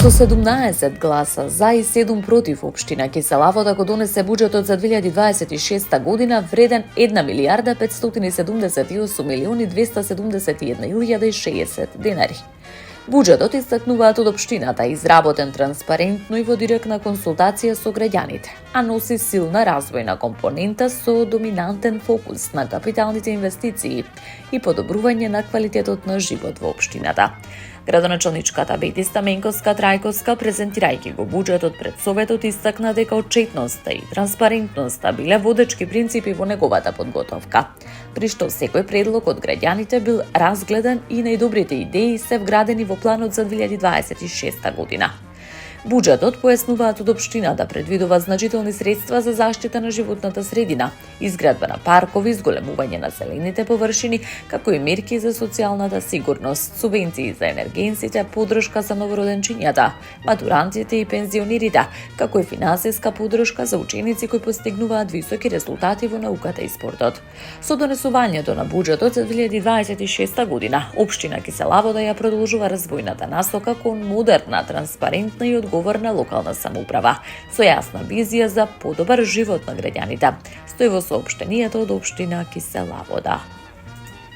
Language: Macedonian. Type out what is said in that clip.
Со 17 гласа за и 7 против, општина Кисела Вода го донесе буџетот за 2026 година вреден 1 милијарда 578 милиони 271.060 денари. Буџетот, истакнуваат од општината, изработен транспарентно и во директна консултација со граѓаните, а носи силна развојна компонента со доминантен фокус на капиталните инвестиции и подобрување на квалитетот на живот во општината. Градоначалничката Бети Стаменковска Трајковска, презентирајќи го буџетот пред Советот, истакна дека отчетноста и транспарентноста биле водечки принципи во неговата подготовка, при што секој предлог од граѓаните бил разгледан и најдобрите идеи се вградени во планот за 2026 година. Буџетот, појаснуваат од општината, предвидува значителни средства за заштита на животната средина, изградба на паркови, зголемување на зелените површини, како и мерки за социјалната сигурност, субвенции за енергенците, поддршка за новороденчињата, матурантите и пензионерите, како и финансиска поддршка за ученици кои постигнуваат високи резултати во науката и спортот. Со донесувањето на буџетот за 2026 година, општина Кисела Вода ја продолжува развојната насока кон модерна, транспарентна и одговорна локална самоуправа, со јасна визија за подобар живот на граѓаните, стои во соопштението од општина Кисела Вода.